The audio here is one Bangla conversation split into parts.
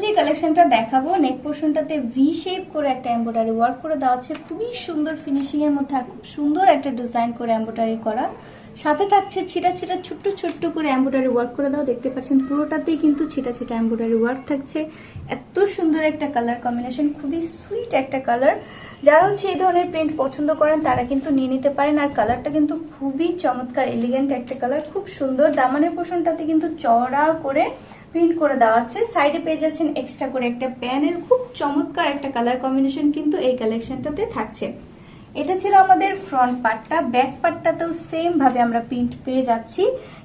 যে কালেকশনটা দেখাবো নেক পোর্শনটাতে ভি শেপ করে একটা এমব্রয়ডারি ওয়ার্ক করে দেওয়া আছে, খুবই সুন্দর ফিনিশিং এর মধ্যে আর খুব সুন্দর একটা ডিজাইন করে এমব্রয়ডারি করা। সাথে থাকছে ছিটা ছিটা ছোট্ট ছোট্ট করে এমব্রয়ডারি ওয়ার্ক করে দাও, দেখতে পাচ্ছেন পুরোটাতেই কিন্তু ছিটা ছিটা এমব্রয়ডারি ওয়ার্ক থাকছে। এত সুন্দর একটা কালার কম্বিনেশন, খুবই সুইট একটা কালার। যারা হচ্ছে এই ধরনের প্রিন্ট পছন্দ করেন তারা কিন্তু নিয়ে নিতে পারেন। আর কালারটা কিন্তু খুবই চমৎকার এলিগেন্ট একটা কালার, খুব সুন্দর। দামানের পোর্শনটাতে কিন্তু চওড়া করে প্রিন্ট করে দেওয়া আছে, সাইডে পেয়ে যাচ্ছেন এক্সট্রা করে একটা প্যানেল। খুব চমৎকার একটা কালার কম্বিনেশন কিন্তু এই কালেকশনটাতে থাকছে। এটা ছিল আমাদের ফ্রন্ট পার্টটা। ব্যাক পার্টটাতেও সেম ভাবে আমরা প্রিন্ট পেয়ে যাচ্ছি,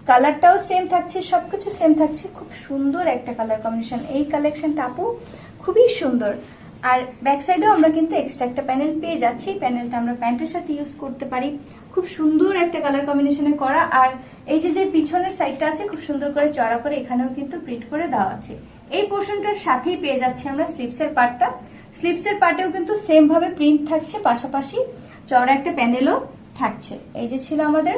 কালারটাও সেম থাকছে, সবকিছু সেম থাকছে। খুব সুন্দর একটা কালার কম্বিনেশন এই কালেকশনটা আপু, খুবই সুন্দর। আর ব্যাক সাইডেও আমরা কিন্তু এক্সট্রা একটা প্যানেল পেয়ে যাচ্ছি, প্যানেলটা আমরা প্যান্টের সাথে ইউজ করতে পারি। খুব সুন্দর একটা কালার কম্বিনেশনে করা। আর এই যে পিছনের সাইডটা আছে খুব সুন্দর করে চড়া করে এখানেও কিন্তু প্রিন্ট করে দেওয়া আছে। এই পোর্শনটার সাথেই পেয়ে যাচ্ছি আমরা স্লিপসের পার্টটা। স্লিপসের পার্টেও কিন্তু সেম ভাবে প্রিন্ট থাকছে, পাশাপাশি চড়া একটা প্যানেলও থাকছে। এই যে ছিল আমাদের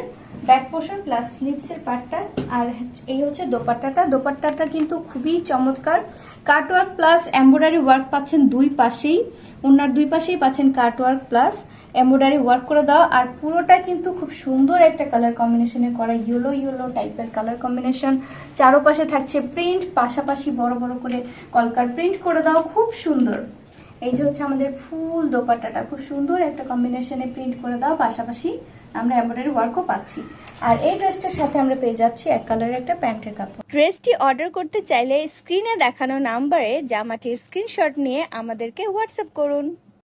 ব্যাক পোর্শন প্লাস স্লিপসের পার্টটা। আর এই হচ্ছে দোপাট্টাটা। দোপাট্টাটা কিন্তু খুবই চমৎকার, কাটওয়ার্ক প্লাস এমব্রয়ডারি ওয়ার্ক পাচ্ছেন দুই পাশেই, ওনার দুই পাশেই পাচ্ছেন কাটওয়ার্ক প্লাস এমব্রয়ডারি ওয়ার্ক করে দেওয়া। আর পুরোটা কিন্তু খুব সুন্দর একটা কালার কম্বিনেশনে করা, ইয়েলো ইয়েলো টাইপের কালার কম্বিনেশন। চারোপাশে থাকছে প্রিন্ট, পাশাপাশি বড় বড় করে কলকার প্রিন্ট করে দেওয়া, খুব সুন্দর। এই যে হচ্ছে আমাদের ফুল দোপাট্টাটা, খুব সুন্দর একটা কম্বিনেশনে প্রিন্ট করে দেওয়া, পাশাপাশি আমরা এমব্রয়ডারি ওয়ার্কও পাচ্ছি। আর এই ড্রেসটার সাথে আমরা পেয়ে যাচ্ছি এক কালারের একটা প্যান্টের কাপড়। ড্রেসটি অর্ডার করতে চাইলে স্ক্রিনে দেখানো নাম্বারে জামাটির স্ক্রিনশট নিয়ে আমাদেরকে হোয়াটসঅ্যাপ করুন।